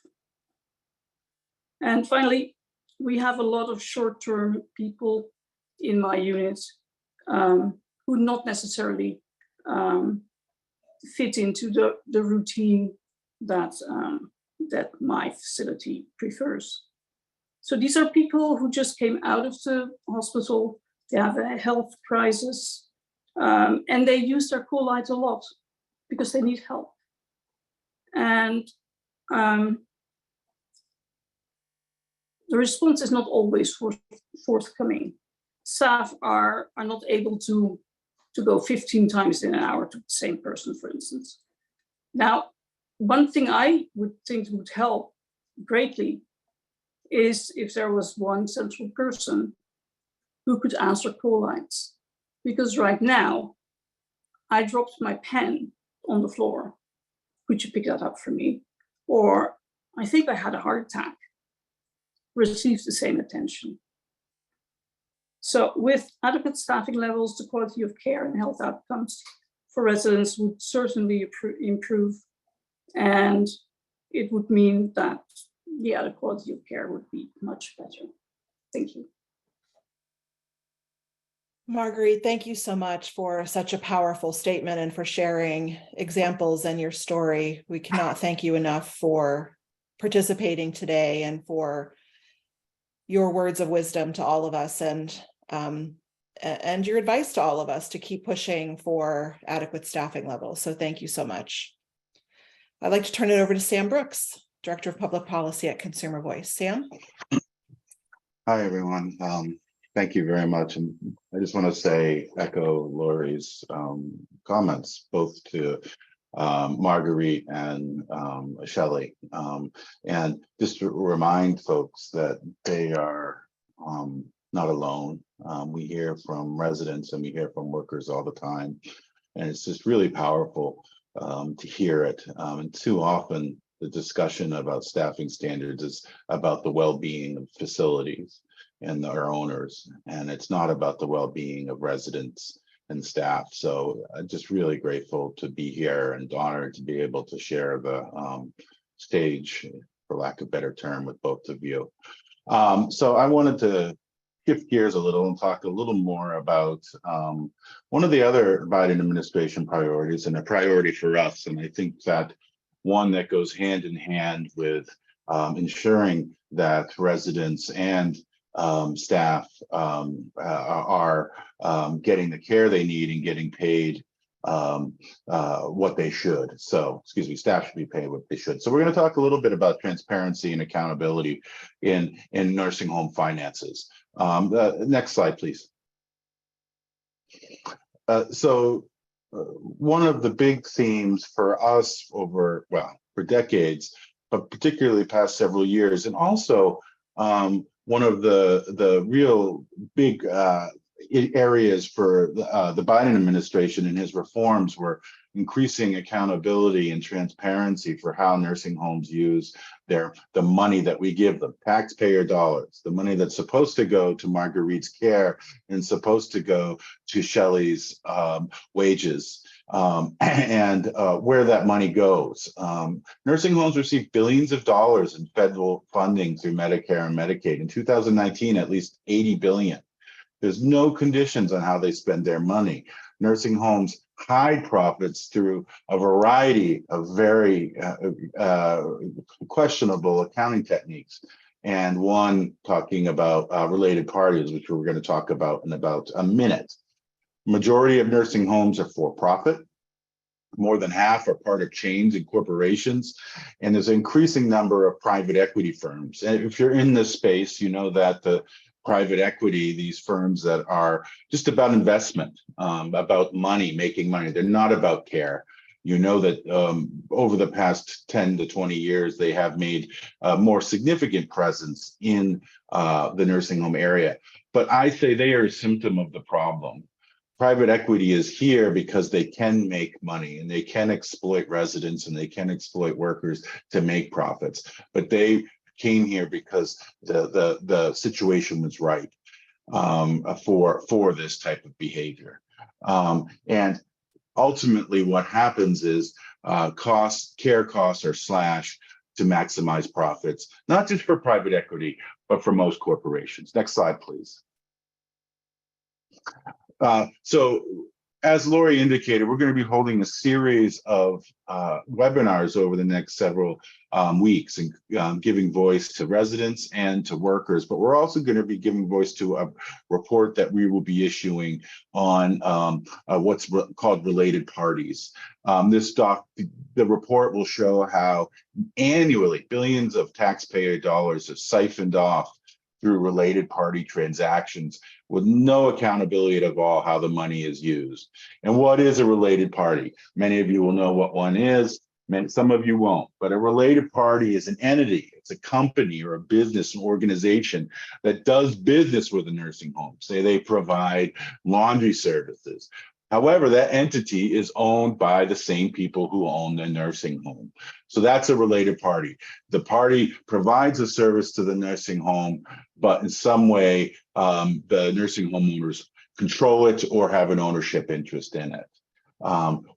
And finally, we have a lot of short-term people in my unit who not necessarily fit into the routine that my facility prefers. So these are people who just came out of the hospital, they have a health crisis, and they use their colites a lot because they need help. And the response is not always forthcoming. Staff are not able to go 15 times in an hour to the same person, for instance. Now, one thing I would think would help greatly is if there was one central person who could answer colites. Because right now, I dropped my pen on the floor. Could you pick that up for me? Or I think I had a heart attack, receives the same attention. So with adequate staffing levels, the quality of care and health outcomes for residents would certainly improve, and it would mean that the added quality of care would be much better. Thank you. Marguerite, thank you so much for such a powerful statement and for sharing examples and your story. We cannot thank you enough for participating today and for your words of wisdom to all of us, and your advice to all of us to keep pushing for adequate staffing levels. So thank you so much. I'd like to turn it over to Sam Brooks, Director of Public Policy at Consumer Voice. Sam? Hi, everyone. Thank you very much. And I just want to echo Lori's comments, both to Marguerite and Shelley. And just to remind folks that they are not alone. We hear from residents and we hear from workers all the time. And it's just really powerful to hear it. And too often the discussion about staffing standards is about the well-being of facilities and our owners, and it's not about the well-being of residents and staff. So I'm just really grateful to be here and honored to be able to share the stage, for lack of a better term, with both of you. So I wanted to shift gears a little and talk a little more about one of the other Biden administration priorities, and a priority for us, and I think that one that goes hand in hand with ensuring that residents and staff are getting the care they need and getting paid what they should. So, excuse me, staff should be paid what they should. So we're going to talk a little bit about transparency and accountability in nursing home finances. Next slide, please. One of the big themes for us for decades, but particularly past several years, and also one of the real big areas for the Biden administration and his reforms were increasing accountability and transparency for how nursing homes use the money that we give them, taxpayer dollars, the money that's supposed to go to Marguerite's care and supposed to go to Shelley's wages, and where that money goes. Nursing homes receive billions of dollars in federal funding through Medicare and Medicaid. In 2019, at least 80 billion. There's no conditions on how they spend their money. Nursing homes hide profits through a variety of very questionable accounting techniques. And one talking about related parties, which we're going to talk about in about a minute. Majority of nursing homes are for profit. More than half are part of chains and corporations. And there's an increasing number of private equity firms. And if you're in this space, you know that the private equity, these firms that are just about investment, about money, making money. They're not about care. You know that over the past 10 to 20 years, they have made a more significant presence in the nursing home area. But I say they are a symptom of the problem. Private equity is here because they can make money and they can exploit residents and they can exploit workers to make profits. But they came here because the situation was right for this type of behavior. And ultimately what happens is care costs are slashed to maximize profits, not just for private equity, but for most corporations. Next slide, please. So as Lori indicated, we're going to be holding a series of webinars over the next several weeks and giving voice to residents and to workers. But we're also going to be giving voice to a report that we will be issuing on what's called related parties. The report will show how annually billions of taxpayer dollars are siphoned off through related party transactions with no accountability at all how the money is used. And what is a related party? Many of you will know what one is, some of you won't, but a related party is an entity, it's a company or a business, an organization that does business with a nursing home. Say they provide laundry services, However, that entity is owned by the same people who own the nursing home. So that's a related party. The party provides a service to the nursing home, but in some way, the nursing homeowners control it or have an ownership interest in it.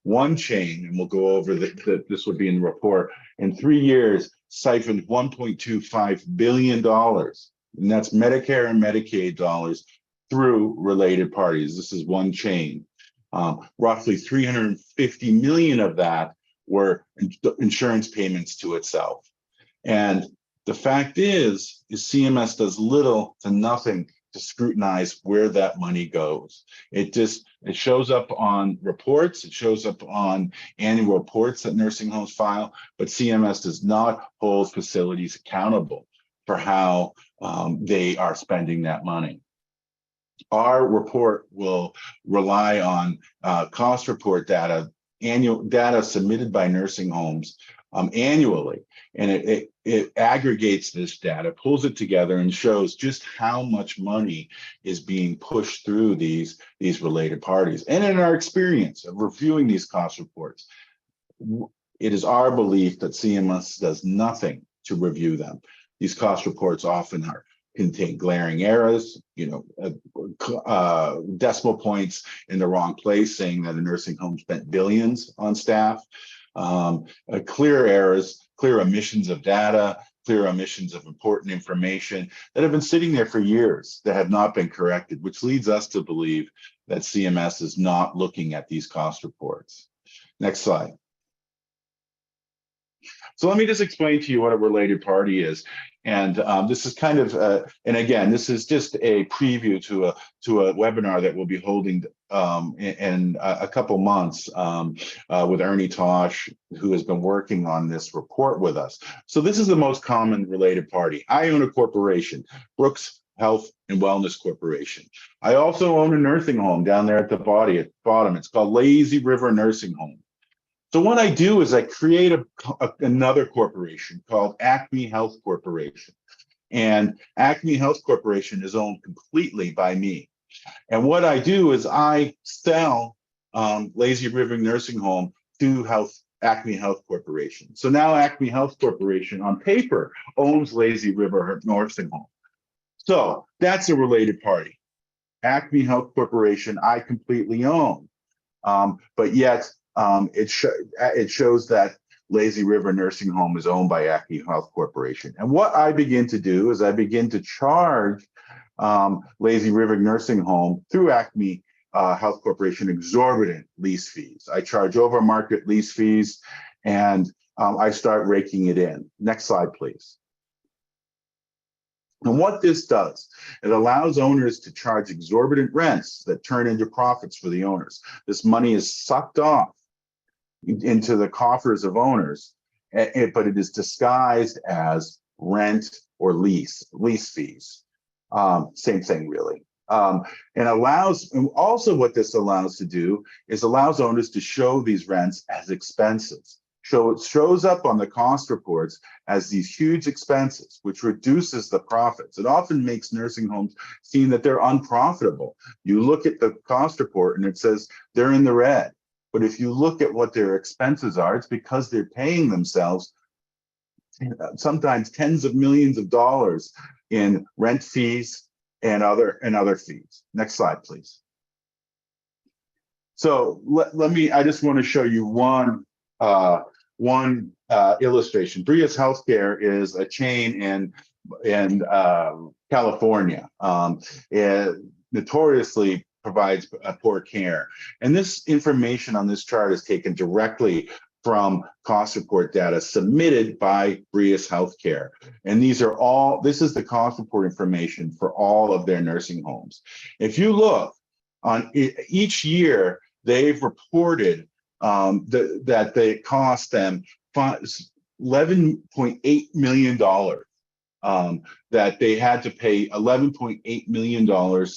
One chain, and we'll go over this would be in the report, in 3 years, siphoned $1.25 billion, and that's Medicare and Medicaid dollars through related parties. This is one chain. Roughly 350 million of that were insurance payments to itself. And the fact is CMS does little to nothing to scrutinize where that money goes. It shows up on reports, it shows up on annual reports that nursing homes file, but CMS does not hold facilities accountable for how they are spending that money. Our report will rely on cost report data, annual data submitted by nursing homes annually. And it aggregates this data, pulls it together, and shows just how much money is being pushed through these related parties. And in our experience of reviewing these cost reports, it is our belief that CMS does nothing to review them. These cost reports often contain glaring errors, decimal points in the wrong place, saying that a nursing home spent billions on staff, clear errors, clear omissions of data, clear omissions of important information that have been sitting there for years that have not been corrected, which leads us to believe that CMS is not looking at these cost reports. Next slide. So let me just explain to you what a related party is. And this is kind of, and again, this is just a preview to a webinar that we'll be holding in a couple months with Ernie Tosh, who has been working on this report with us. So this is the most common related party. I own a corporation, Brooks Health and Wellness Corporation. I also own a nursing home down there at the bottom. It's called Lazy River Nursing Home. So what I do is I create another corporation called Acme Health Corporation. And Acme Health Corporation is owned completely by me. And what I do is I sell Lazy River Nursing Home to Acme Health Corporation. So now Acme Health Corporation on paper owns Lazy River Nursing Home. So that's a related party. Acme Health Corporation I completely own, but yet it shows that Lazy River Nursing Home is owned by Acme Health Corporation. And what I begin to do is I begin to charge Lazy River Nursing Home through Acme Health Corporation exorbitant lease fees. I charge over market lease fees, and I start raking it in. Next slide, please. And what this does, it allows owners to charge exorbitant rents that turn into profits for the owners. This money is sucked off into the coffers of owners, but it is disguised as rent or lease fees. Same thing, really. And also what this allows to do is allows owners to show these rents as expenses. So it shows up on the cost reports as these huge expenses, which reduces the profits. It often makes nursing homes seem that they're unprofitable. You look at the cost report and it says they're in the red. But if you look at what their expenses are, it's because they're paying themselves sometimes tens of millions of dollars in rent fees and other fees. Next slide, please. So I just want to show you one illustration. Brias Healthcare is a chain in California. It notoriously provides poor care. And this information on this chart is taken directly from cost report data submitted by Brias Healthcare. And this is the cost report information for all of their nursing homes. If you look on each year, they've reported that they cost them $11.8 million, that they had to pay $11.8 million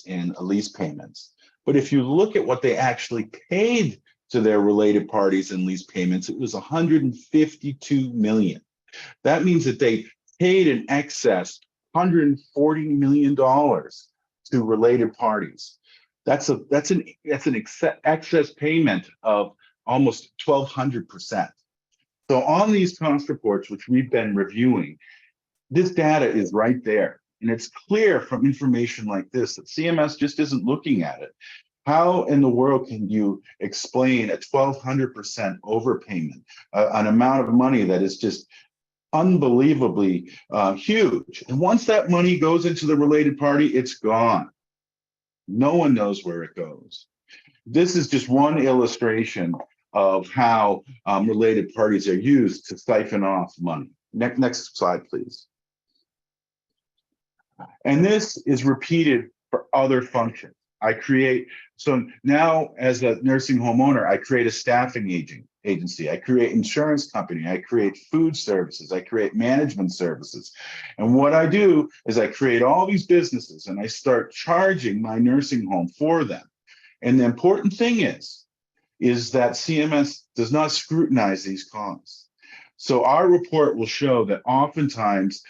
in lease payments. But if you look at what they actually paid to their related parties in lease payments, it was $152 million. That means that they paid in excess $140 million to related parties. That's an excess payment of almost 1,200%. So on these cost reports, which we've been reviewing, this data is right there. And it's clear from information like this that CMS just isn't looking at it. How in the world can you explain a 1,200% overpayment, an amount of money that is just unbelievably huge? And once that money goes into the related party, it's gone. No one knows where it goes. This is just one illustration of how related parties are used to siphon off money. Next slide, please. And this is repeated for other functions. So now as a nursing home owner, I create a staffing agency, I create insurance company, I create food services, I create management services. And what I do is I create all these businesses and I start charging my nursing home for them. And the important thing is that CMS does not scrutinize these costs. So our report will show that oftentimes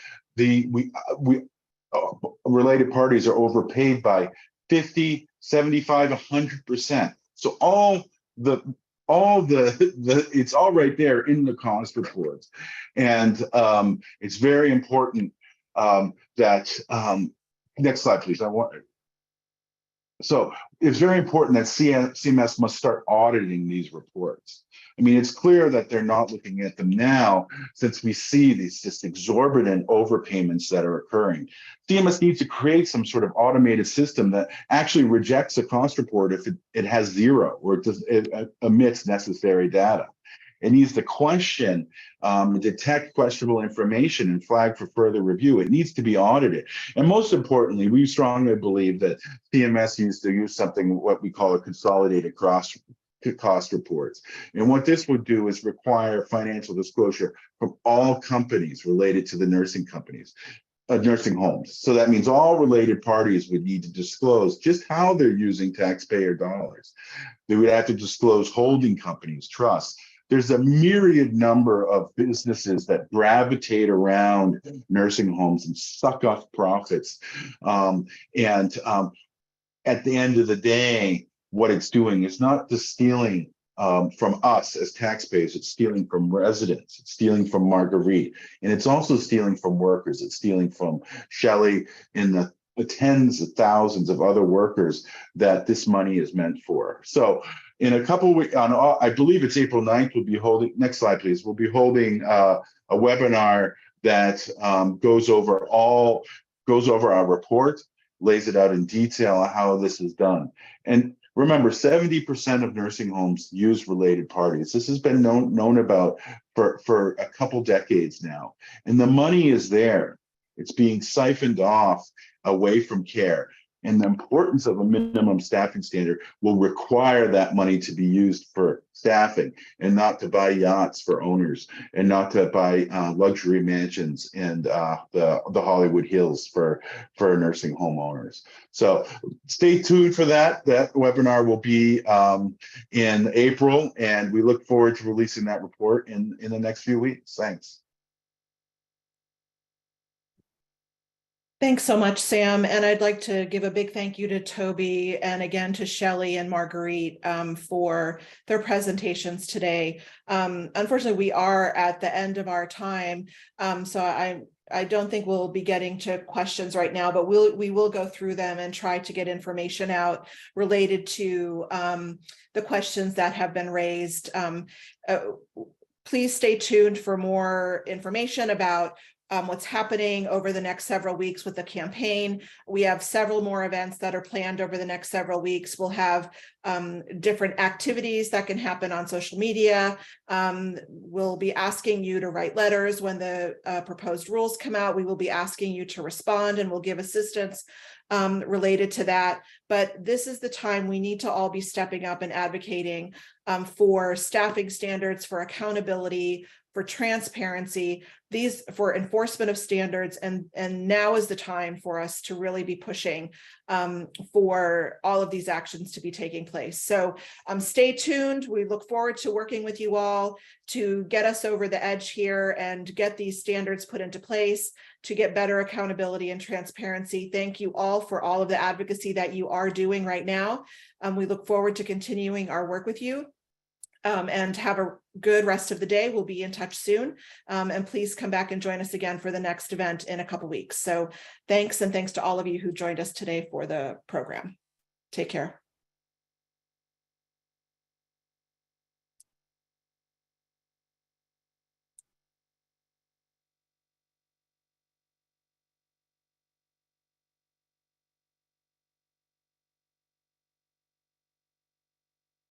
related parties are overpaid by 50, 75, 100%. So it's all right there in the cost reports. And it's very important that, next slide, please. So it's very important that CMS must start auditing these reports. I mean, it's clear that they're not looking at them now since we see these just exorbitant overpayments that are occurring. CMS needs to create some sort of automated system that actually rejects a cost report if it has zero or it omits necessary data. It needs to question, detect questionable information and flag for further review. It needs to be audited. And most importantly, we strongly believe that CMS needs to use something, what we call a consolidated cost reports. And what this would do is require financial disclosure from all companies related to the nursing homes. So that means all related parties would need to disclose just how they're using taxpayer dollars. They would have to disclose holding companies, trusts. There's a myriad number of businesses that gravitate around nursing homes and suck off profits. At the end of the day, what it's doing is not just stealing from us as taxpayers, it's stealing from residents, it's stealing from Marguerite, and it's also stealing from workers. It's stealing from Shelley and the tens of thousands of other workers that this money is meant for. So in a couple of weeks, I believe it's April 9th, we'll be holding, next slide please, we'll be holding a webinar that goes over our report, lays it out in detail how this is done. And remember, 70% of nursing homes use related parties. This has been known about for a couple decades now. And the money is there. It's being siphoned off away from care. And the importance of a minimum staffing standard will require that money to be used for staffing and not to buy yachts for owners and not to buy luxury mansions and the Hollywood Hills for nursing home owners. So stay tuned for that. That webinar will be in April, and we look forward to releasing that report in the next few weeks. Thanks. Thanks so much, Sam. And I'd like to give a big thank you to Toby and again to Shelley and Marguerite for their presentations today. Unfortunately, we are at the end of our time, so I don't think we'll be getting to questions right now, but we will go through them and try to get information out related to the questions that have been raised. Please stay tuned for more information about what's happening over the next several weeks with the campaign. We have several more events that are planned over the next several weeks. We'll have different activities that can happen on social media. We'll be asking you to write letters when the proposed rules come out. We will be asking you to respond, and we'll give assistance related to that. But this is the time we need to all be stepping up and advocating for staffing standards, for accountability, for transparency, for enforcement of standards, and now is the time for us to really be pushing for all of these actions to be taking place. So stay tuned. We look forward to working with you all to get us over the edge here and get these standards put into place to get better accountability and transparency. Thank you all for all of the advocacy that you are doing right now. We look forward to continuing our work with you. And have a good rest of the day. We'll be in touch soon. And please come back and join us again for the next event in a couple weeks. So thanks, and thanks to all of you who joined us today for the program. Take care.